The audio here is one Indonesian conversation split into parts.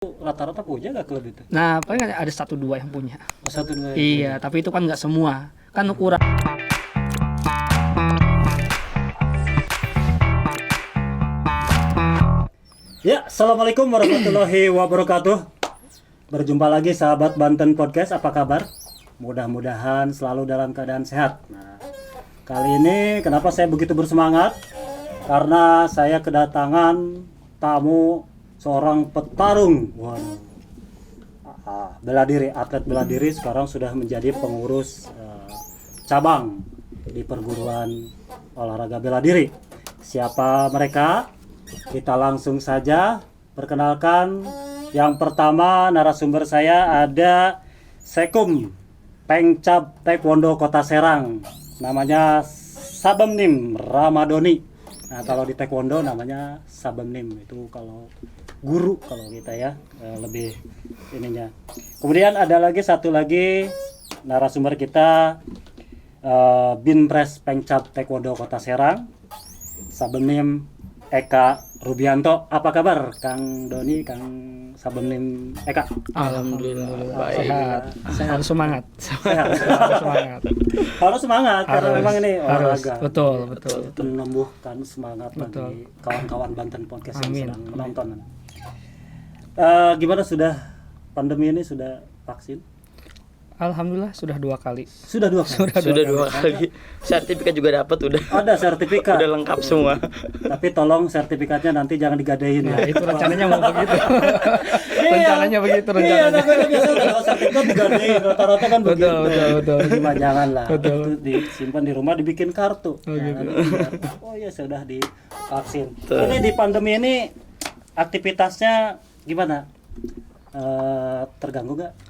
Rata-rata punya nggak klub itu? Nah, paling ada 1-2 yang punya. Oh, 1-2. Iya, tapi itu kan nggak semua. Kan ukuran. Ya, assalamualaikum warahmatullahi wabarakatuh. Berjumpa lagi sahabat Banten Podcast, apa kabar? Mudah-mudahan selalu dalam keadaan sehat. Nah, kali ini kenapa saya begitu bersemangat? Karena saya kedatangan tamu seorang petarung. Waduh. Bela diri, atlet bela diri sekarang sudah menjadi pengurus cabang di perguruan olahraga bela diri. Siapa mereka? Kita langsung saja perkenalkan. Yang pertama narasumber saya ada Sekum Pengcap Taekwondo Kota Serang. Namanya Sabemnim Ramadoni. Nah, kalau di Taekwondo namanya Sabemnim, itu kalau guru kalau kita ya, lebih ininya. Kemudian ada lagi satu lagi narasumber kita, Binpres Pengcap Taekwondo Kota Serang, Sabemnim Eka Rubianto. Apa kabar Kang Doni, Kang Sabemnim Eka? Alhamdulillah baik. Sehat. Harus semangat. Sehat. Harus semangat. Harus semangat karena memang ini olahraga. Betul. Menumbuhkan semangat Betul. bagi kawan-kawan Banten Podcast yang Amin. sedang menonton. Gimana sudah pandemi ini, sudah vaksin? Alhamdulillah sudah 2 kali. Sudah 2 kali. Sudah 2 kali. Sertifikat juga dapat udah. Ada sertifikat. Udah lengkap semua. Tapi tolong sertifikatnya nanti jangan digadein ya. Nah, itu rencananya mau begitu. Iya. rencananya begitu Iya, rencananya. tapi biasa kalau sertifikat digadein rata-rata kan begitu. Betul. Cuma jangan lah. Betul. Itu disimpan di rumah, dibikin kartu. Oh, gitu. Oh ya sudah divaksin. Ini di pandemi ini aktivitasnya gimana? Terganggu nggak?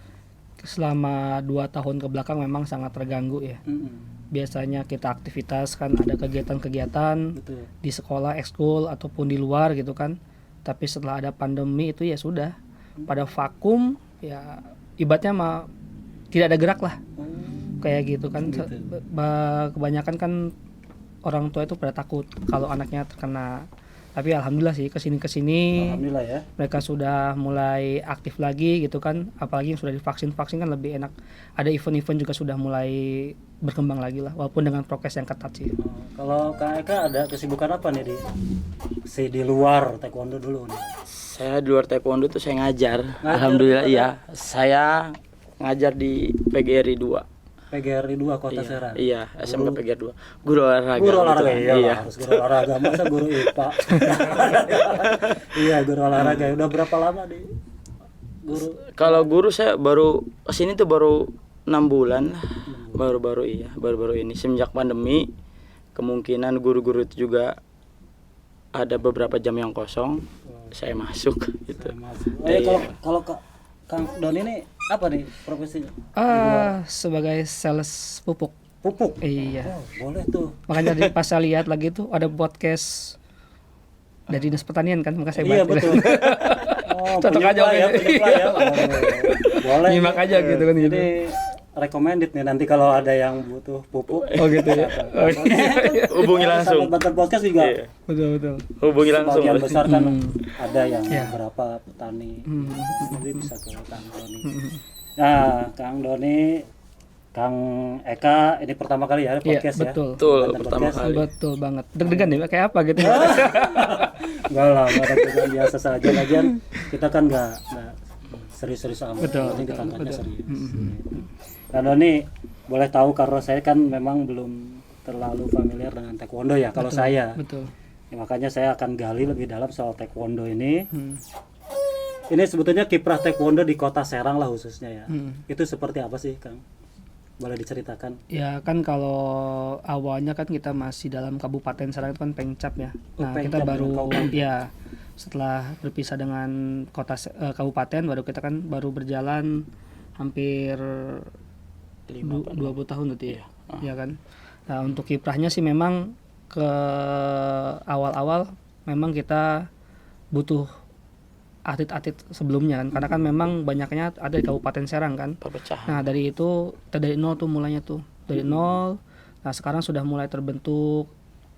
Selama 2 tahun ke belakang memang sangat terganggu ya. Biasanya kita aktivitas kan ada kegiatan-kegiatan Betul. di sekolah, ekskul ataupun di luar gitu kan. Tapi setelah ada pandemi itu ya sudah pada vakum ya, ibaratnya mah tidak ada gerak lah. Kayak gitu kan. Gitu. Kebanyakan kan orang tua itu pada takut kalau anaknya terkena. Tapi alhamdulillah sih kesini Alhamdulillah ya. mereka sudah mulai aktif lagi gitu kan, apalagi yang sudah divaksin kan lebih enak. Ada event-event juga sudah mulai berkembang lagi lah, walaupun dengan prokes yang ketat sih. Kalau Kak Eka ada kesibukan apa nih di luar taekwondo dulu nih? Saya di luar taekwondo tuh saya ngajar. Ngajar Alhamdulillah di mana? iya. Saya ngajar di PGRI 2. PGRI 2 Kota Serang. Iya, SMK PGRI 2. Guru olahraga. Guru olahraga betul. iya. Harus guru olahraga, masa guru IPA. Iya, guru olahraga. Udah berapa lama di guru? Kalau guru saya baru kesini tuh baru 6 bulan lah. Baru-baru ini semenjak pandemi kemungkinan guru-guru itu juga ada beberapa jam yang kosong. Saya masuk gitu. Oh, ya, kalau Kang Don ini apa nih profesinya? Sebagai sales pupuk. Pupuk. Iya. Oh, boleh tuh. Makanya tadi pas saya lihat lagi tuh ada podcast dari Dinas Pertanian kan, maka saya Iya baca. betul. Oh, Cocok aja penyuplai ya, gitu. penyuplai ya. Oh, boleh. Nyimak aja gitu kan, gitu. Jadi recommended nih nanti kalau ada yang butuh pupuk. Oh gitu ya. Oh, Hubungi langsung. Sahabat Banten Podcast juga. Iya. betul. Hubungi langsung. Sebagian besar kan ada yang Iya. berapa petani. Jadi bisa ke Kang Doni. Nah, Kang Doni, Kang Eka ini pertama kali ya Iya, podcast ya. betul. Betul, Banten pertama Podcast. kali. Betul banget. Deg-degan ya kayak apa gitu. Enggak lah, enggak biasa saja lagian kita kan enggak serius-serius amat. Betul, Ini kita betul, angkatnya betul. serius. Kang Doni, boleh tahu karena saya kan memang belum terlalu familiar dengan taekwondo ya kalau saya. Betul. Ya, makanya saya akan gali lebih dalam soal taekwondo ini. Ini sebetulnya kiprah taekwondo di Kota Serang lah khususnya ya. Itu seperti apa sih, Kang? Boleh diceritakan? Ya kan kalau awalnya kan kita masih dalam Kabupaten Serang itu kan Pengcap ya. Nah, kita Pengcap baru dengan ya setelah berpisah dengan kabupaten baru kita kan baru berjalan hampir 20 tahun berarti ya. Ya kan. Nah, untuk kiprahnya sih memang ke awal-awal memang kita butuh atlet-atlet sebelumnya kan, karena kan memang banyaknya ada di Kabupaten Serang kan. Perpecahan. Nah dari itu kita dari nol tuh mulainya tuh dari nol. Nah sekarang sudah mulai terbentuk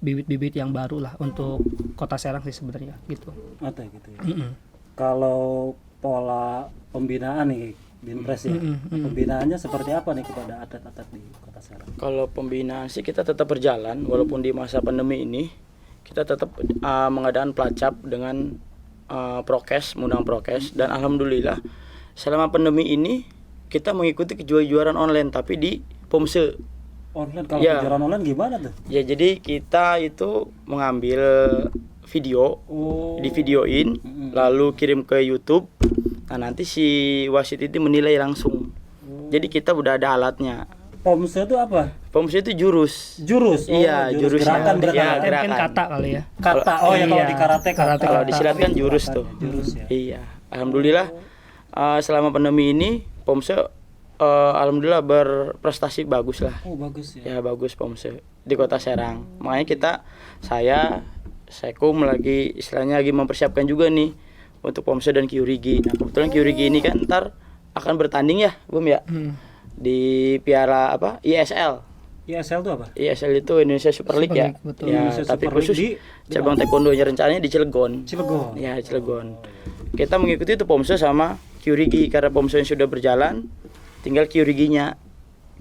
bibit-bibit yang baru lah untuk Kota Serang sih sebenarnya gitu. Ada gitu ya. Kalau pola pembinaan nih Binpres ya. Pembinaannya seperti apa nih kepada atlet-atlet di Kota Serang? Kalau pembinaan sih kita tetap berjalan walaupun di masa pandemi ini kita tetap mengadakan pelacap dengan prokes, menggunakan prokes, dan alhamdulillah selama pandemi ini kita mengikuti kejuaraan online tapi di POMSE. Online, kalau Ya. kejuaraan online gimana tuh? Ya jadi kita itu mengambil video, Oh. divideoin, lalu kirim ke YouTube. Nah nanti si wasit itu menilai langsung. Jadi kita udah ada alatnya. POMSE itu apa? POMSE itu jurus. Jurus. Iya, jurus gerakan berarti. Iya, ya? gerakan. Mungkin kata kali ya. Kata. Oh ya, kalau Iya. di karate kata. Kalau di silat kan jurus tuh. Jurus ya. Iya, alhamdulillah selama pandemi ini POMSE alhamdulillah berprestasi bagus lah. Oh, bagus ya. Ya bagus POMSE di Kota Serang. Makanya saya Sekum lagi istilahnya lagi mempersiapkan juga nih untuk POMSE dan Kyurigi. Nah kebetulan Kyurigi ini kan ntar akan bertanding ya, Bum ya, di piala apa ISL. ISL itu apa? ISL itu Indonesia Super League Super ya. League, betul. Ya, Indonesia tapi Super League khusus di cabang taekwondonya rencananya di Cilegon. Cilegon. Ya, Cilegon. Kita mengikuti itu POMSE sama Kyurigi karena POMSE sudah berjalan, tinggal Kyuriginya.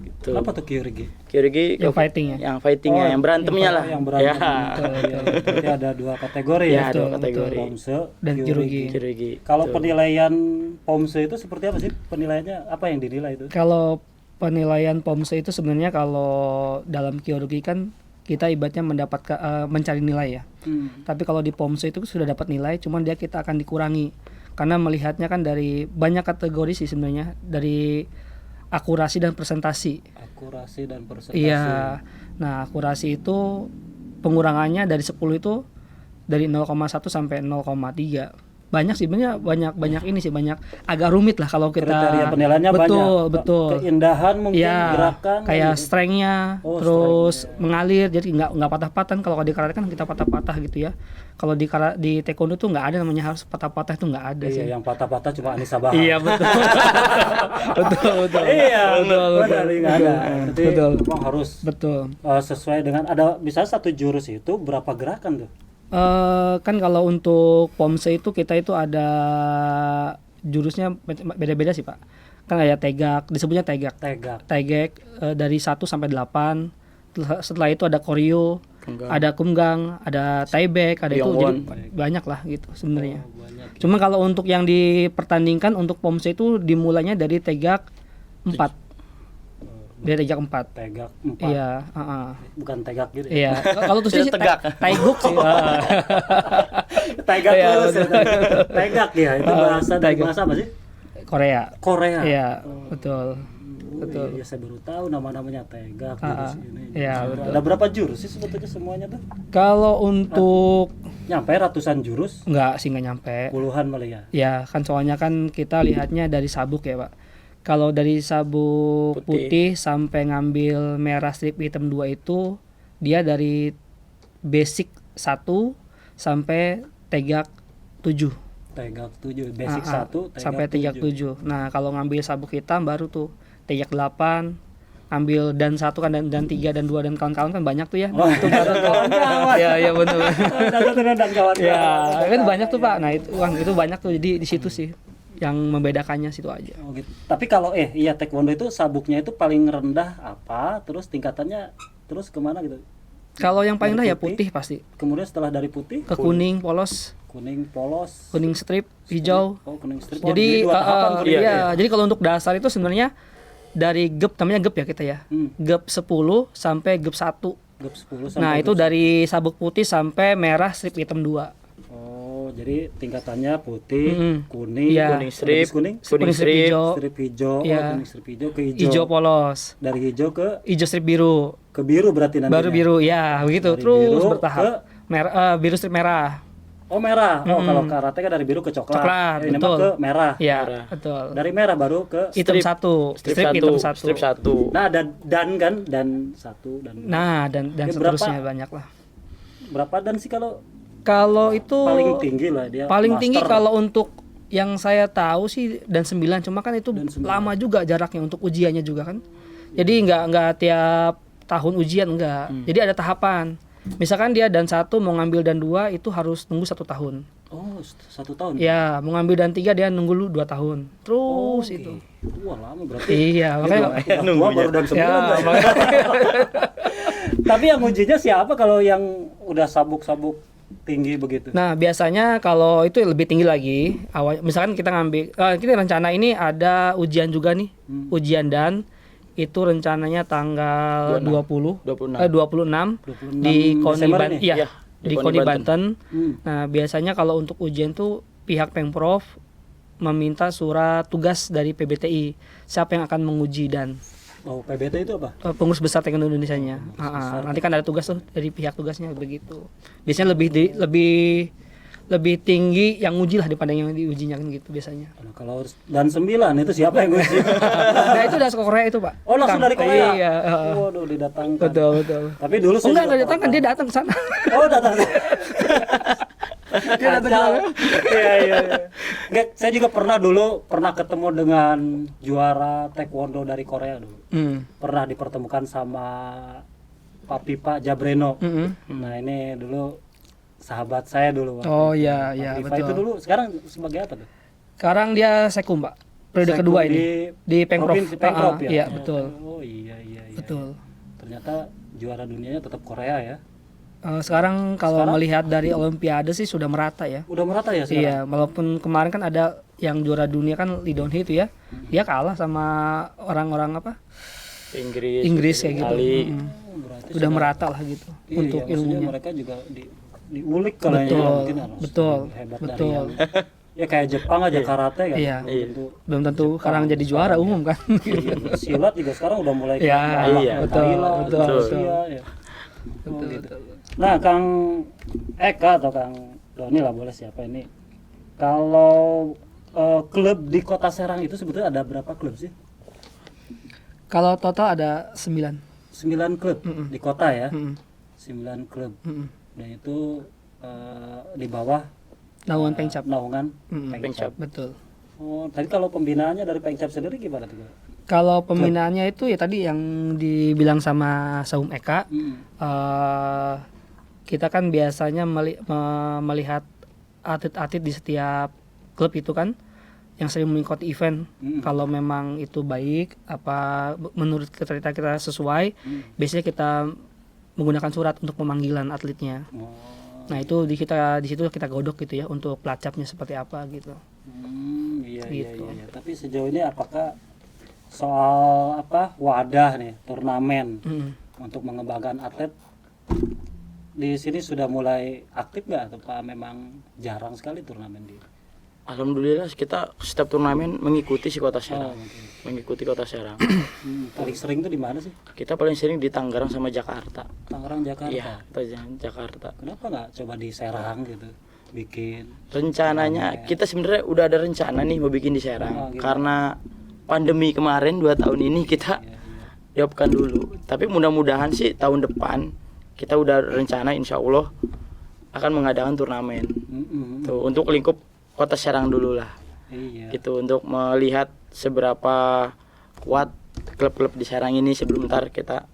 Gitu. Apa tuh Kyurigi? Kyurigi Yang fighting ya? Yang fightingnya, yang berantemnya lah. Yang berantem. Ya. Berarti ada dua kategori Ya, ya. ada kategori. POMSE Dan Kyurigi. Kyurigi. Kalau Tuh. penilaian POMSE itu seperti apa sih? Penilaiannya apa yang dinilai itu? Kalau penilaian POMSE itu sebenarnya kalau dalam Kyurigi kan kita ibaratnya mendapatkan mencari nilai ya. Tapi kalau di POMSE itu sudah dapat nilai, cuman kita akan dikurangi karena melihatnya kan dari banyak kategori sih sebenarnya, dari akurasi dan presentasi. Akurasi dan presentasi. Iya. Nah, akurasi itu pengurangannya dari 10 itu dari 0,1 sampai 0,3. Banyak sih, sebenarnya banyak ini sih, banyak agak rumit lah kalau kita Kriteria penilaiannya banyak. betul. Keindahan mungkin, Ya, gerakan kayak gitu. strength-nya, Oh, terus strength-nya. mengalir, jadi nggak patah-patah. Kalau di karate kan kita patah-patah gitu ya. Kalau di taekwondo tuh nggak ada namanya harus patah-patah, itu nggak ada sih. Iya, yang patah-patah cuma Anissa Bahar. Iya betul. betul. Iya, betul. nggak ada. Berarti Betul. memang harus Betul. sesuai dengan ada misalnya satu jurus itu berapa gerakan tuh? Kan kalau untuk POMSE itu kita itu ada jurusnya beda-beda sih Pak. Kan kayak tegak, disebutnya tegak. Tegak. Dari 1 sampai 8. Setelah itu ada koreo, Kumgang. ada kumgang, ada taibek, ada itu, jadi Yongwon. banyak lah gitu sebenarnya. Banyak. Cuma kalau untuk yang dipertandingkan untuk POMSE itu dimulainya dari tegak 4. Dari tegak 4. Tegak 4. Iya, Bukan tegak gitu. Iya. Kalau tuh sih Tegak. taiguk sih. Tegak Iya, terus. Ya. Tegak ya, itu bahasa dari tegak. bahasa apa sih? Korea. Korea. Iya, betul. Betul. Iya, saya baru tahu nama-namanya tegak jurus ini. Iya, Ada berapa jurus sih sebetulnya semuanya tuh? Kalau untuk Nyampe ratusan jurus? nggak nyampe. Puluhan malah ya. Ya kan soalnya kan kita lihatnya dari sabuk ya Pak. Kalau dari sabuk putih sampai ngambil merah strip hitam 2 itu dia dari basic 1 sampai tegak 7. Tegak 7, basic 1, Sampai tegak 7. Nah, kalau ngambil sabuk hitam baru tuh tegak 8, ambil dan 1 kan dan 3 dan 2 dan kawan-kawan kan banyak tuh ya. Oh, Itu baru kawan-kawan. ya benar. Dan kawan-kawan. Ya, kan banyak tuh Pak. Nah, itu banyak tuh. Jadi di situ sih yang membedakannya situ aja. Oh, gitu. Tapi kalau iya taekwondo itu sabuknya itu paling rendah apa? Terus tingkatannya terus kemana gitu? Kalau yang paling Dari rendah ya putih pasti. Kemudian setelah dari putih Ke kuning polos, kuning polos, kuning strip, hijau. oh kuning strip. Jadi dua tahapan kuning. iya, jadi kalau untuk dasar itu sebenarnya dari GEP, namanya GEP ya kita ya. GEP 10 sampai GEP 1. GEP 10 sampai Nah, itu GEP dari sabuk putih sampai merah strip hitam 2. Oh, jadi tingkatannya putih, kuning, Iya. Kuning strip, habis kuning, kuning strip, hijau, strip hijau, Iya. kuning strip hijau ke hijau. hijau polos, Dari hijau ke hijau strip biru, biru berarti nantinya. baru biru ya, begitu. Dari Terus biru bertahap. Merah, biru strip merah. Oh, merah. Oh, kalau karate kan dari biru ke coklat. Coklat, Ini mah betul. ke merah. Iya, Merah. betul. Dari merah baru ke Hitam strip. 1, strip hitam 1. strip 1. Nah, dan kan dan 1 dan Nah, dan Ini seterusnya banyak lah. berapa dan sih kalau Kalau itu paling tinggi lah dia? paling master. tinggi kalau untuk yang saya tahu sih dan 9, cuma kan itu Dan 9. lama juga jaraknya untuk ujiannya juga kan. Jadi nggak tiap tahun ujian enggak. Jadi ada tahapan. Misalkan dia dan 1 mau ngambil dan 2 itu harus tunggu 1 tahun. Oh, 1 tahun. Ya, mau ngambil dan 3 dia nunggu lu 2 tahun. Terus Oke. itu. Wah, lama berarti. Iya, makanya Udah tua baru dan 9. ya, Bos. makanya Tapi yang ujinya siapa kalau yang udah sabuk-sabuk tinggi begitu? Nah, biasanya kalau itu lebih tinggi lagi. Awal misalkan kita ngambil kita rencana ini ada ujian juga nih. Ujian dan itu rencananya tanggal 26. 26 26 di Koni Desember Banten. nih? Iya, Iya, di Koni Banten. Hmm. Nah, biasanya kalau untuk ujian tuh pihak Pemprov meminta surat tugas dari PBTI siapa yang akan menguji dan Oh, PBT itu apa? pengurus besar Taekwondo Indonesianya. Nanti kan ada tugas tuh dari pihak tugasnya begitu. Biasanya lebih tinggi yang uji lah daripada yang diujinya kan gitu biasanya. Nah, kalau dan 9 itu siapa yang uji? Nah itu udah ke Korea itu Pak. Oh, langsung Kang. dari Korea? Iya. Waduh, didatangkan. Betul. Tapi dulu saya Enggak juga datang kan pernah. dia datang ke sana. Oh, datang. Dia datang ke Kacau. sana. Iya. Nggak, saya juga pernah ketemu dengan juara taekwondo dari Korea dulu. Pernah dipertemukan sama Pak Pipa Jabreno. Nah, ini dulu sahabat saya dulu. Pak. Oh iya, Pak iya Pipa betul. itu dulu sekarang sebagai apa tuh? Sekarang dia sekum Pak. Periode Sekum kedua di ini di Pemprov. Provinsi Pemprov ya? Iya betul. Oh iya. Betul. Ternyata juara dunianya tetap Korea ya. Sekarang kalau melihat dari Olimpiade sih sudah merata ya. Udah merata ya sekarang? Iya, walaupun kemarin kan ada yang juara dunia kan Lee Dong-hee itu ya. Dia kalah sama orang-orang apa? Inggris kayak gitu. Itali. Oh, berarti Udah merata lah gitu iya, untuk maksudnya ilmunya. mereka juga diulik kayaknya Betul, mungkin harus betul, lebih hebat betul. dari yang ya kayak Jepang aja karate kan. Iya. Belum tentu. Belum tentu sekarang jadi juara umum kan. Iya, silat juga sekarang udah mulai Ya, kalah iya. dari betul, Thailand, betul, Rusia, ya. Oh, gitu. Nah, Kang Eka atau Kang Doni lah boleh siapa ini. Kalau klub di Kota Serang itu sebetulnya ada berapa klub sih? Kalau total ada 9. 9 klub di kota ya. Mm-mm. 9 klub. Mm-mm. Dan itu di bawah Naungan Pengcap. naungan Mm-mm. Pengcap. Betul. Oh, tadi kalau pembinaannya dari Pengcap sendiri gimana tuh? Kalau pembinaannya itu ya tadi yang dibilang sama Saum Eka, kita kan biasanya melihat atlet-atlet di setiap klub itu kan yang sering mengikuti event. Kalau memang itu baik, apa menurut kita sesuai, biasanya kita menggunakan surat untuk pemanggilan atletnya. Oh. Nah itu di situ kita godok gitu ya untuk pelacapnya seperti apa gitu. Iya, Gitu. iya. Tapi sejauh ini apakah soal wadah nih, turnamen untuk mengembangkan atlet di sini sudah mulai aktif nggak atau Pak memang jarang sekali turnamen di? Alhamdulillah kita setiap turnamen mengikuti si Kota Serang. Oke. Mengikuti Kota Serang. Paling sering tuh di mana sih? Kita paling sering di Tangerang sama Jakarta. Tangerang, Jakarta. Iya, Jakarta. Kenapa nggak coba di Serang gitu, bikin? Rencananya kita sebenarnya udah ada rencana nih mau bikin di Oh, Serang. gitu. Karena pandemi kemarin 2 tahun ini kita diopkan dulu. Tapi mudah-mudahan sih tahun depan kita udah rencana insya Allah akan mengadakan turnamen. Tuh untuk lingkup Kota Serang dulu lah. Iya. Gitu untuk melihat seberapa kuat klub-klub di Serang ini sebelum ntar kita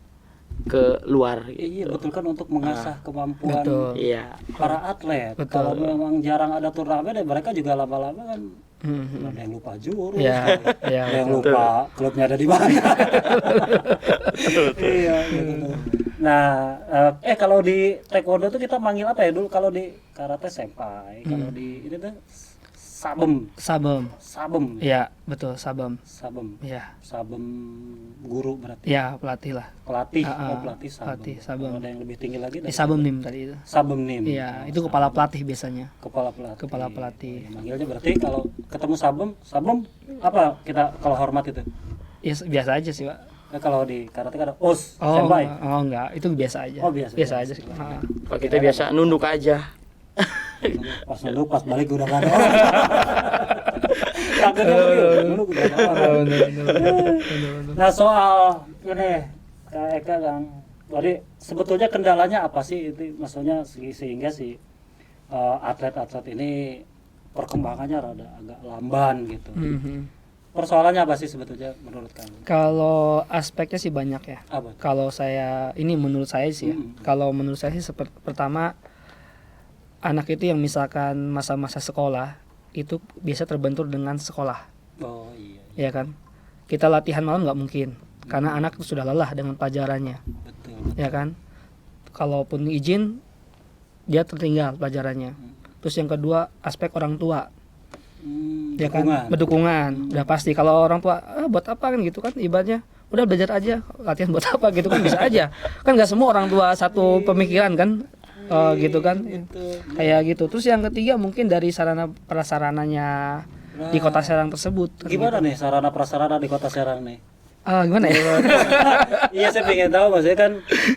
ke luar gitu. Iya betul kan untuk mengasah kemampuan Betul. Iya. para atlet. Betul. Kalau memang jarang ada turnamen, ya mereka juga lama-lama kan ada yang lupa jurus, Ya, ya, ada yang lupa klubnya ada di mana. Iya. Gitu. Nah, kalau di taekwondo tuh kita manggil apa ya dulu? Kalau di karate senpai, kalau di ini tuh sabem, Sabem. Ya, betul sabem. Ya. sabem guru berarti. Ya, pelatih lah. Pelatih, Pelatih sabem. sabem. Kalau ada yang lebih tinggi lagi dari Sabem nim tadi itu. sabem nim. Iya, itu kepala pelatih biasanya. Kepala pelatih. Kepala pelatih. Ya, manggilnya berarti kalau ketemu sabem apa kita kalau hormat itu? Ya biasa aja sih, Pak. Ya, kalau di karate kan ada os, Oh, senpai. enggak, itu biasa aja. Oh, biasa aja sih. Pak kita biasa nunduk aja. Pas dulu pas balik udah gak ada orang. Kagetnya dulu udah ada orang. Nah soal ini Kak Eka Kang, jadi sebetulnya kendalanya apa sih itu maksudnya sehingga si atlet-atlet ini perkembangannya rada agak lamban gitu. Persoalannya apa sih sebetulnya menurut kamu? Kalau aspeknya sih banyak ya. Apa? Kalau saya ini menurut saya sih ya. Kalau menurut saya sih pertama anak itu yang misalkan masa-masa sekolah itu biasa terbentur dengan sekolah, Oh iya, ya kan? Kita latihan malam nggak mungkin, karena anak sudah lelah dengan pelajarannya, betul. ya kan? Kalaupun izin, dia tertinggal pelajarannya. Terus yang kedua, aspek orang tua, ya kan? Dukungan. Berdukungan, udah pasti. Kalau orang tua, buat apa kan gitu kan? Ibaratnya, udah belajar aja, latihan buat apa gitu kan bisa aja. Kan nggak semua orang tua satu pemikiran kan, gitu kan? Kayak gitu. Terus yang ketiga mungkin dari sarana prasarananya di kota Serang tersebut. Gimana nih sarana prasarana di kota Serang nih? Gimana ya? Iya, saya pengen tahu, maksudnya kan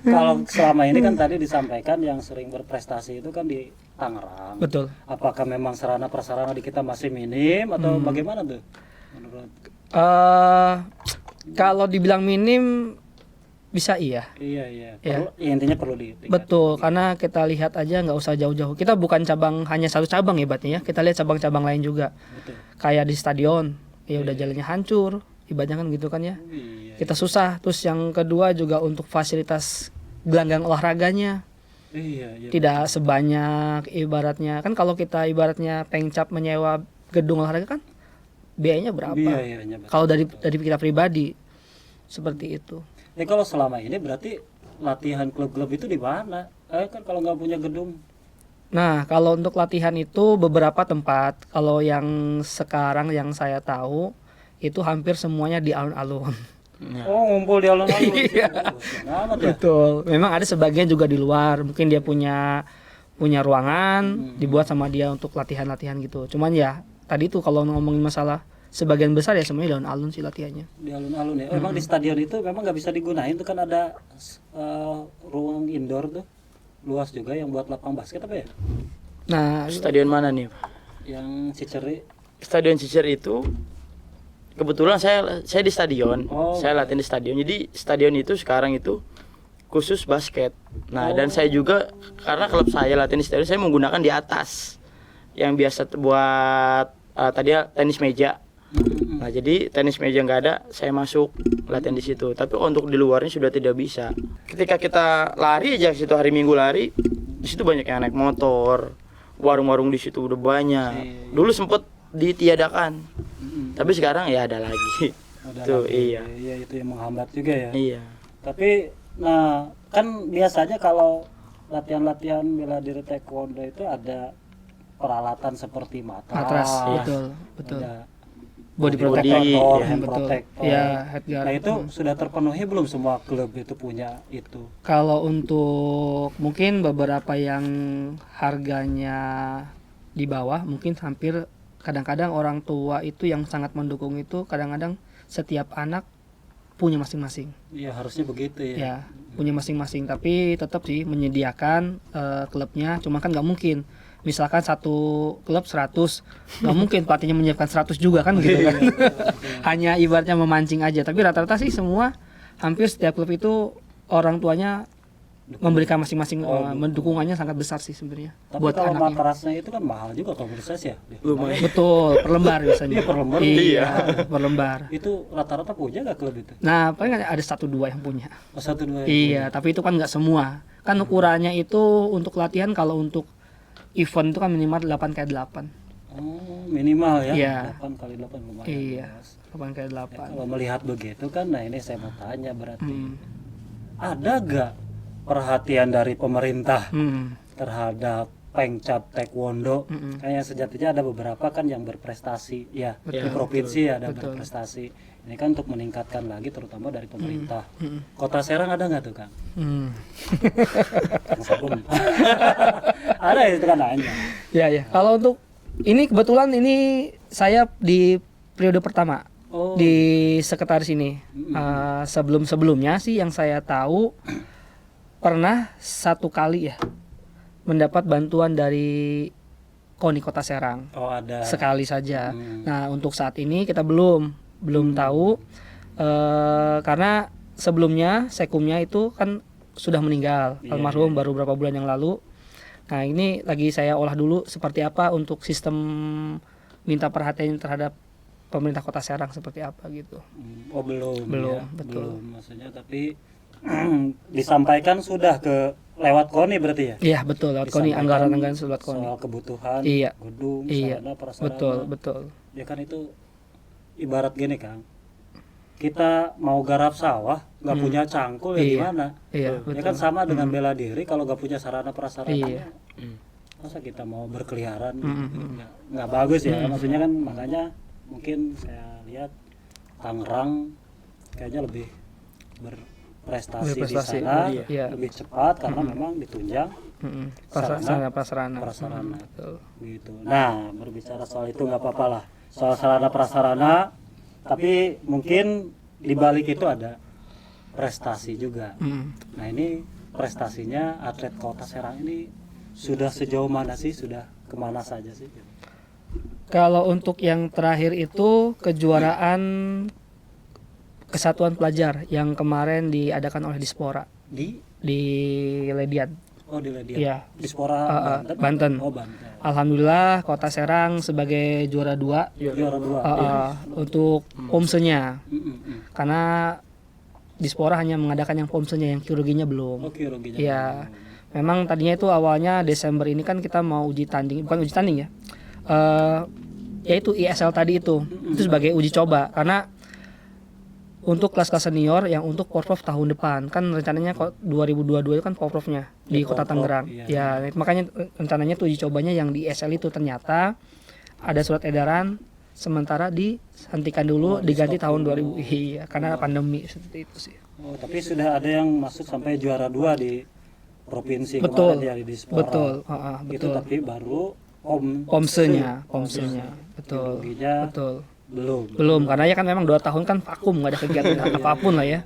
kalau selama ini kan tadi disampaikan yang sering berprestasi itu kan di Tangerang. Betul. Apakah memang sarana prasarana di kita masih minim atau bagaimana tuh menurut? Kalau dibilang minim bisa iya. Iya. Ya. Intinya perlu ditingkatkan. Betul, karena kita lihat aja nggak usah jauh-jauh. Kita bukan cabang hanya satu cabang ibaratnya ya. Kita lihat cabang-cabang lain juga. Betul. Kayak di stadion, ya udah jalannya hancur, ibaratnya kan gitu kan ya. Iya. Kita susah. Terus yang kedua juga untuk fasilitas gelanggang olahraganya Iya. tidak sebanyak ibaratnya. Kan kalau kita ibaratnya pengcap menyewa gedung olahraga kan biayanya berapa? Biayanya, betul. Kalau dari kita pribadi seperti itu. Kalau selama ini berarti latihan klub-klub itu di mana? Kan kalau nggak punya gedung. Nah, kalau untuk latihan itu beberapa tempat. Kalau yang sekarang yang saya tahu itu hampir semuanya di alun-alun. Oh, ngumpul di alun-alun. Iya. Amat ya? Betul. Memang ada sebagian juga di luar. Mungkin dia punya ruangan dibuat sama dia untuk latihan-latihan gitu. Cuman ya tadi tuh kalau ngomongin masalah sebagian besar ya semuanya di alun-alun sih latihannya. Di alun-alun ya. Emang di stadion itu memang nggak bisa digunain tuh kan ada ruang indoor tuh luas juga yang buat lapang basket apa ya? Nah, Stadion mana nih? Yang Ciceri. Stadion Cicer itu kebetulan saya di stadion. Oh. Saya latihan di stadion. Jadi stadion itu sekarang itu khusus basket. Nah, dan saya juga karena klub saya latihan di stadion, saya menggunakan di atas yang biasa buat tadi tenis meja. Nah, jadi tenis meja nggak ada, saya masuk latihan di situ. Tapi untuk di luarnya sudah tidak bisa. Ketika kita lari aja situ hari Minggu lari, di situ banyak yang naik motor, warung-warung di situ udah banyak. Dulu sempet ditiadakan, tapi sekarang ya ada lagi. Ada Tuh, lagi. iya. Iya, itu yang menghambat juga ya. Iya. Tapi nah kan biasanya kalau latihan-latihan bela diri taekwondo itu ada peralatan seperti matras, betul. ada Body Body, protector, iya. hand betul. protector. Ya, headguard. Nah itu sudah terpenuhi belum semua klub itu punya itu? Kalau untuk mungkin beberapa yang harganya di bawah, mungkin hampir kadang-kadang orang tua itu yang sangat mendukung itu kadang-kadang setiap anak punya masing-masing. Iya harusnya begitu ya. Ya, punya masing-masing. Tapi tetap sih menyediakan klubnya. Cuma kan nggak mungkin. Misalkan satu klub 100, nggak mungkin pelatihnya menyiapkan 100 juga kan gitu kan. Hanya ibaratnya memancing aja. Tapi rata-rata sih semua hampir setiap klub itu orang tuanya memberikan masing-masing dukungannya sangat besar sih sebenarnya. Tapi Buat kalau anaknya. matrasnya itu kan mahal juga kalau menurut saya sih ya. Lumayan. Betul, per lembar biasanya. Iya, per lembar. Iya, per lembar. Itu rata-rata punya nggak klub itu? Nah, paling ada 1-2 yang punya. Oh, 1-2. Iya, tapi itu kan nggak semua. Kan ukurannya itu untuk latihan kalau untuk event itu kan minimal 8x8. Oh, minimal ya. Iya. 8x8 lumayan. Iya, luas. 8x8. Kalau melihat begitu kan, nah ini saya mau tanya berarti ada gak perhatian dari pemerintah terhadap pengcap taekwondo? Kayak sejatinya ada beberapa kan yang berprestasi ya di provinsi ada berprestasi. Ini kan untuk meningkatkan lagi terutama dari pemerintah. Kota Serang ada nggak tuh Kang? Kang Sabun. Ada itu kan nanya. Ya. Kalau untuk ini kebetulan ini saya di periode pertama. Oh. Di sekretaris ini. Sebelum-sebelumnya sih yang saya tahu pernah 1 kali ya mendapat bantuan dari KONI Kota Serang. Oh ada. Sekali saja. Nah untuk saat ini kita belum tahu karena sebelumnya sekumnya itu kan sudah meninggal almarhum baru beberapa bulan yang lalu. Nah ini lagi saya olah dulu seperti apa untuk sistem minta perhatian terhadap pemerintah Kota Serang seperti apa gitu. Oh belum Belum, ya? betul. Belum maksudnya tapi disampaikan sudah ke lewat KONI berarti ya? Iya betul, lewat KONI, Disampaikan anggaran lewat KONI. soal kebutuhan Iya. gedung, Iya, sarana, prasarana. betul. Ya kan itu ibarat gini Kang, kita mau garap sawah nggak punya cangkul ya Iya. gimana? Iya, Ya betul. kan sama dengan bela diri kalau nggak punya sarana prasarana. Iya. Masa kita mau berkeliaran Mm-mm. nggak bagus ya, maksudnya kan makanya mungkin saya lihat Tangerang kayaknya lebih berprestasi di Berprestasi, sana, iya. lebih cepat karena memang ditunjang Sarana prasarana. prasarana Betul. gitu. Nah, berbicara soal itu nggak apa-apa lah, soal sarana prasarana, tapi mungkin di balik itu ada prestasi juga. Nah, ini prestasinya atlet Kota Serang ini sudah sejauh mana sih, sudah kemana saja sih? Kalau untuk yang terakhir itu kejuaraan kesatuan pelajar yang kemarin diadakan oleh Dispora Di di Ledian. Iya. Dispora Banten. Oh, Banten. Alhamdulillah Kota Serang sebagai juara 2 Juara 2. untuk POMSE-nya. Karena Dispora hanya mengadakan yang POMSE-nya, yang kirurginya belum. Oke, ruginya. Iya. Memang tadinya itu awalnya Desember ini kan kita mau uji tanding, bukan uji tanding ya. Yaitu ISL tadi itu sebagai uji coba karena untuk kelas-kelas senior yang untuk Porprov tahun depan kan rencananya 2022 itu kan Porprovnya di Kota Tangerang. iya. Ya, makanya rencananya tuh uji cobanya yang di ISL itu ternyata ada surat edaran sementara dihentikan dulu diganti tahun 2000. Iya, karena pandemi seperti itu sih. Oh, tapi sudah ada yang masuk sampai juara 2 di provinsi Betul. kemarin ya di Dispora. Betul, Itu betul. tapi baru POMSE-nya, betul. Kirurginya Betul. belum. Karena ya kan memang 2 tahun kan vakum, nggak ada kegiatan apapun lah ya.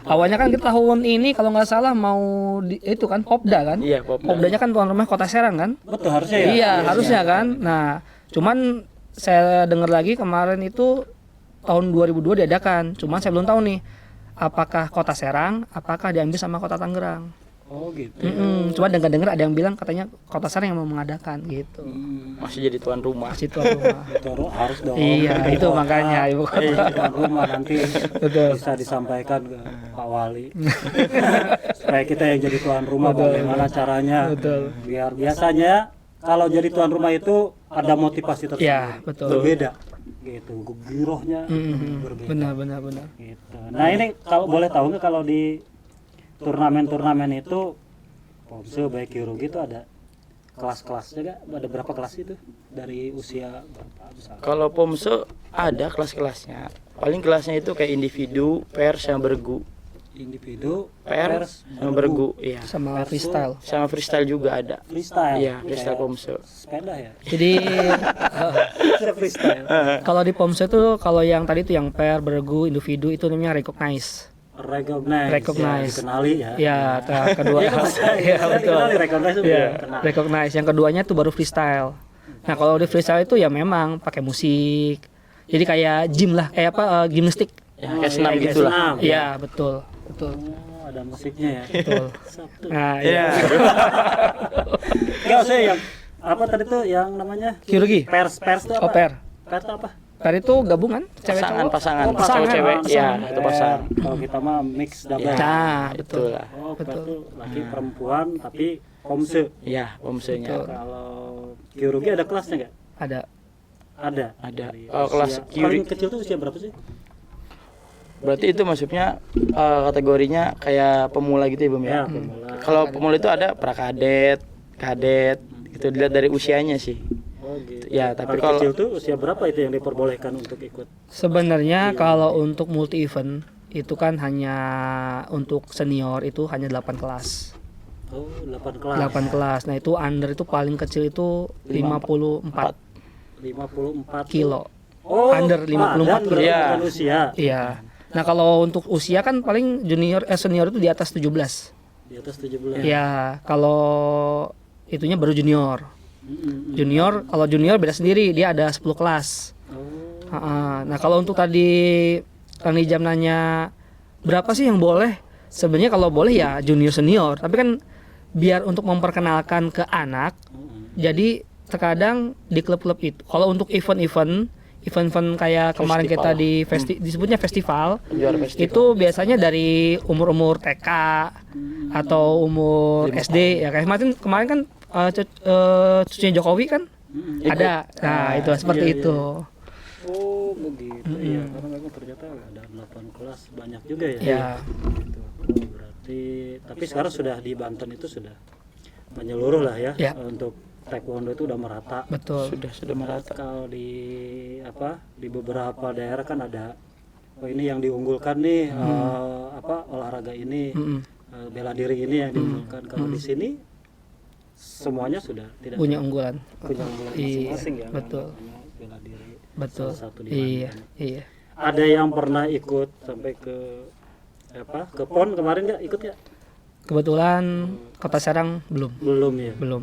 Awalnya kan kita tahun ini kalau nggak salah mau itu kan Popda kan. Iya, Popda. Popdanya kan tuan rumah Kota Serang kan. Betul harusnya ya. Iya harusnya kan. Nah cuman saya dengar lagi kemarin itu tahun 2002 diadakan. Cuman saya belum tahu nih apakah Kota Serang, apakah diambil sama Kota Tangerang. Oh gitu. Cuma dengar-dengar ada yang bilang katanya Kota Serang yang mau mengadakan gitu. Masih jadi tuan rumah. Masih tuan rumah. Itu harus dong. Iya, Ibu itu kota. makanya ibu kota. Tuan rumah nanti Betul. bisa disampaikan ke Pak Wali supaya kita yang jadi tuan rumah bagaimana caranya. Betul. Biar biasanya kalau jadi tuan rumah itu ada motivasi tersendiri. Ya, betul. Berbeda gitu, girohnya berbeda Benar. gitu. Nah ini kalau boleh tahu nggak kalau di turnamen itu POMSE baik kirurgi itu ada kelas-kelasnya nggak? Ada berapa kelas itu dari usia berapa? Misalkan? Kalau POMSE ada kelas-kelasnya. Paling kelasnya itu kayak individu, pers yang bergu. Individu, Pers yang bergu, iya. Sama Versus freestyle. Sama freestyle juga ada. freestyle. Iya, freestyle Kayak POMSE. sepeda ya. Jadi Ada freestyle. kalau di POMSE itu kalau yang tadi itu yang pair, bergu, individu itu namanya recognize. Recognize. Ya, dikenali ya. Ya, kedua. Iya, kan, Iya, saya betul. dikenali, recognize itu Ya, kenal. recognize. Yang keduanya tuh baru freestyle. Nah, kalau di freestyle itu ya memang pakai musik. Jadi kayak gym lah, kayak apa gimnastik. Ya, kayak senam kayak gitu lah. senam. Iya, betul. Oh, ada musiknya ya. Betul. Sabtu. Nah, Iya. Enggak saya yang apa tadi tuh yang namanya Kirurgi. pers itu apa? Oh, pair. Pers itu apa? Pair itu gabungan cewek Pasangan, cowok. pasangan, Oh, pasangan, cewek, pasangan. ya, itu pasangan. Kalau kita mah mix double. Ya, Nah, betul. itulah. Oh, pers Betul. itu laki perempuan tapi POMSE. Iya, POMSE-nya. Kalau kirurgi ada kelasnya nggak? Ada. Ada. Ada. Dari Kalau kelas usia- kirurgi paling kecil tuh usia berapa sih? berarti itu maksudnya kategorinya kayak pemula gitu ya, Bang Ya, ya. pemula. Kalau pemula itu ada prakadet, kadet, itu dilihat dari usianya sih. Oh, gitu. Ya, tapi Paling kalau kecil tuh usia berapa itu yang diperbolehkan untuk ikut? Sebenarnya kalau untuk multi event itu kan hanya untuk senior itu hanya 8 kelas. Oh, 8 kelas. 8 kelas. Nah, itu under itu paling kecil itu 54 54 kilo. Oh, Under 54 berarti Iya. bukan usia. Iya. Nah, kalau untuk usia kan paling senior itu di atas 17. Di atas 17. Ya, kalau itunya baru junior. Junior, kalau junior beda sendiri, dia ada 10 kelas. Oh. Nah, kalau untuk tadi Kang Nijam nanya berapa sih yang boleh? Sebenarnya kalau boleh ya junior senior, tapi kan biar untuk memperkenalkan ke anak. Jadi terkadang di klub-klub itu kalau untuk event-event kayak kemarin kita di disebutnya festival, juara festival. itu biasanya dari umur-umur TK atau umur 5 SD ya kayak kemarin kan cucunya Jokowi kan ada. Nah, itu seperti iya, itu. Oh begitu ya, karena memang ternyata ada 8 kelas banyak juga ya. Ya, Gitu. Oh, berarti tapi sekarang sudah di Banten itu sudah menyeluruh lah ya, Ya. untuk taekwondo itu udah merata. betul. Sudah merata. Kalau di di beberapa daerah kan ada ini yang diunggulkan nih, olahraga ini, bela diri ini yang diunggulkan. Kalau di sini semuanya sudah tidak Punya unggulan. punya unggulan Iya, masing-masing ya. betul. Namanya bela diri. Betul. Salah satu di Iya, Banten. iya. Ada yang pernah ikut sampai ke PON kemarin nggak ikut ya? Kebetulan Kota Serang belum. Belum ya. Belum.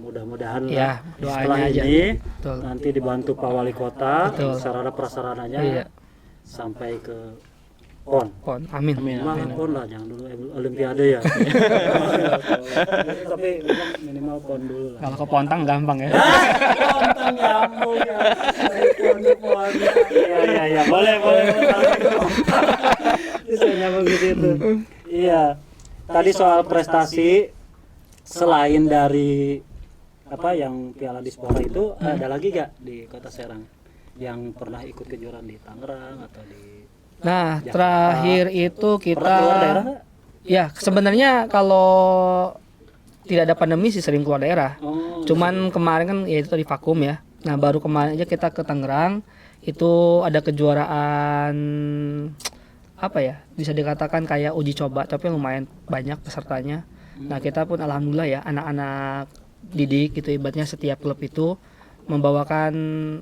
Mudah-mudahan Ya, lah doain setelah aja. ini Betul. nanti dibantu Pak Wali Kota, Betul. sarana prasarananya Iya. sampai ke PON. PON. Amin. Minimal PON lah, jangan dulu Olimpiade ya. Tapi minimal PON dulu lah. Kalau ke Pontang gampang ya. Pontang nyambung ya. PON. Iya, boleh. Bisa nyambung gitu itu. Iya. Tadi soal prestasi, selain dari yang Piala Dispora itu, ada lagi gak di Kota Serang yang pernah ikut kejuaraan di Tangerang atau di Nah, Jakarta? terakhir itu pernah keluar daerah kita nggak? ya sebenarnya kalau tidak ada pandemi sih sering keluar daerah. Oh, Cuman kemarin kan ya itu tadi vakum ya. Nah, baru kemarin aja kita ke Tangerang itu ada kejuaraan bisa dikatakan kayak uji coba tapi lumayan banyak pesertanya. Nah, kita pun alhamdulillah ya anak-anak didik gitu ibaratnya setiap klub itu membawakan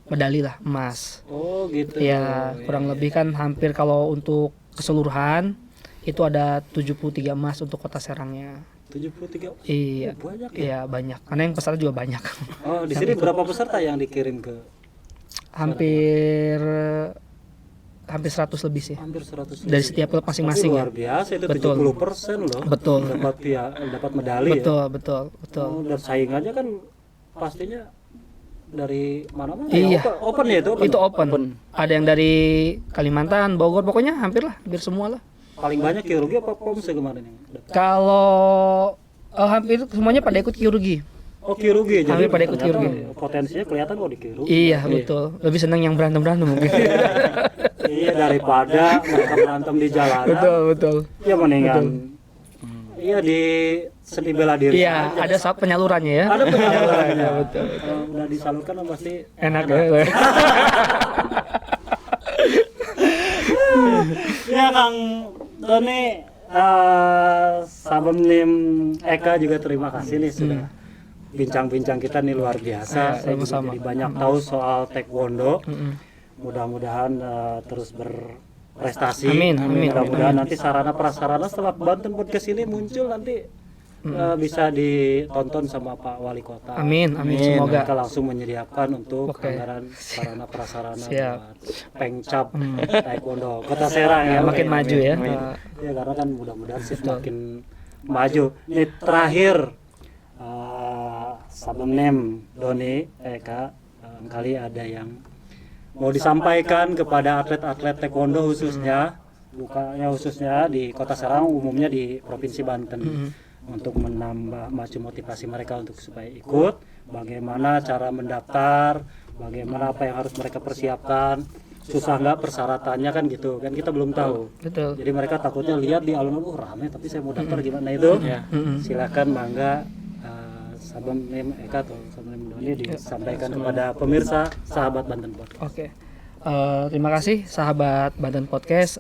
medali lah emas. oh gitu. Ya, kurang lebih kan hampir kalau untuk keseluruhan itu ada 73 emas untuk Kota Serangnya. 73. Iya. Banyak ya. Iya, banyak. Karena yang peserta juga banyak. Oh, di sini berapa peserta yang dikirim ke? hampir 100 lebih sih. Hampir 100. Dari setiap klub Tapi masing-masing ya. luar biasa itu. Betul. 70% loh. Betul. Dapat medali ya. Betul. Oh, dan saingannya kan pastinya dari mana-mana. Iya. Ya, open ya itu. Itu open. Ada yang dari Kalimantan, Bogor, pokoknya hampir semua lah. Paling banyak kirurgi apa POMSE kemarin yang dapat? Kalau hampir semuanya pada ikut kirurgi. Oh, kirurgi. Jadi Hampir pada ikut ternyata kirurgi. potensinya kelihatan kok di kirurgi. Iya, betul. Lebih senang yang berantem-berantem mungkin. Iya, daripada mereka berantem di jalanan. betul. Ya mendingan. Iya, di seni bela diri. Iya, ada penyalurannya ya. Ada penyalurannya. betul. Kalau udah disalurkan pasti Enak ya. ya Kang Doni, Sabem Nim Eka juga terima kasih nih sudah bincang-bincang kita nih luar biasa. Saya juga sama-sama. jadi banyak tahu soal taekwondo. Mudah-mudahan terus berprestasi. Amin. Mudah-mudahan nanti sarana prasarana setelah Banten Podcast ini muncul nanti bisa ditonton sama Pak Wali Kota. Amin. Semoga. Kita langsung menyediakan untuk Oke. anggaran sarana prasarana Siap. buat Pengcap Taekwondo Kota Serang ya. Makin maju ya. Ya karena kan mudah-mudahan sih semakin maju. Ini terakhir Sabem Doni Eka, kali ada yang mau disampaikan kepada atlet-atlet taekwondo khususnya di Kota Serang, umumnya di Provinsi Banten, untuk menambah motivasi mereka untuk supaya ikut, bagaimana cara mendaftar, bagaimana apa yang harus mereka persiapkan, susah nggak persyaratannya kan gitu kan, kita belum tahu. Betul. Jadi mereka takutnya lihat di alun-alun rame tapi saya mau daftar gimana itu. Silakan mangga Sabem Eka atau Sabem Doni disampaikan kepada pemirsa sahabat Banten Podcast. Oke. Terima kasih sahabat Banten Podcast.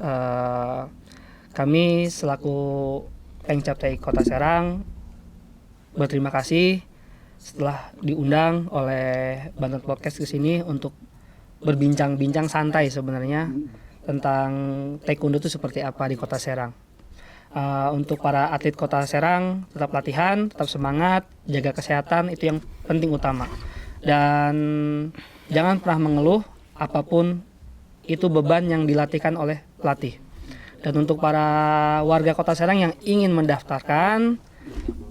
Kami selaku Pengcap TI Kota Serang berterima kasih setelah diundang oleh Banten Podcast ke sini untuk berbincang-bincang santai sebenarnya tentang taekwondo itu seperti apa di Kota Serang. Untuk para atlet Kota Serang, tetap latihan, tetap semangat, jaga kesehatan, itu yang penting utama. Dan jangan pernah mengeluh, apapun itu beban yang dilatihkan oleh pelatih. Dan untuk para warga Kota Serang yang ingin mendaftarkan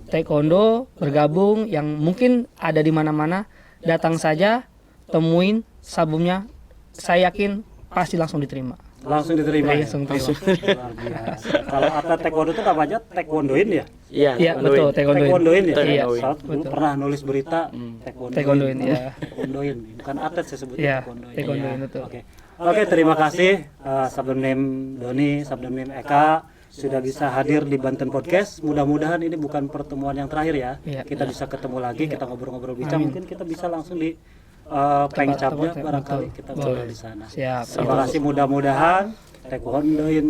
taekwondo, bergabung, yang mungkin ada di mana-mana, datang saja, temuin Sabumnya. Saya yakin pasti langsung diterima. Langsung diterima. Iya, Ya? langsung diterima. Luar biasa. Kalau atlet taekwondo itu namanya taekwondoin ya? Iya, Iya, betul, Taekwondoin ya? Iya, Saat dulu betul. pernah nulis berita Taekwondoin, ya. Taekwondoin. Bukan atlet saya sebutnya Iya, taekwondoin. taekwondoin, Iya. betul. Oke, terima kasih Sabdemnim Doni, Sabdemnim Eka sudah bisa hadir di Banten Podcast. Mudah-mudahan ini bukan pertemuan yang terakhir ya. Iya. Kita bisa ketemu lagi, kita ngobrol-ngobrol bincang. Amin. Mungkin kita bisa langsung di pengcapnya Tempat- barangkali betul. kita Boleh. ngobrol di sana. Siap. Terima kasih, mudah-mudahan taekwondoin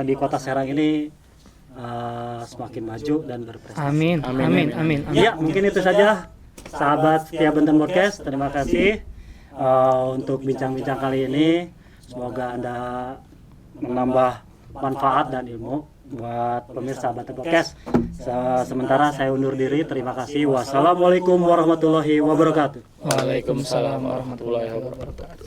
di kota Serang ini semakin maju dan berprestasi. Amin. Amin. Amin. Ya, mungkin itu saja sahabat setia Banten Podcast. Terima kasih untuk bincang-bincang kali ini. Semoga Anda menambah manfaat dan ilmu buat pemirsa Banten Podcast. Sementara saya undur diri. Terima kasih. Wassalamualaikum warahmatullahi wabarakatuh. Waalaikumsalam warahmatullahi wabarakatuh.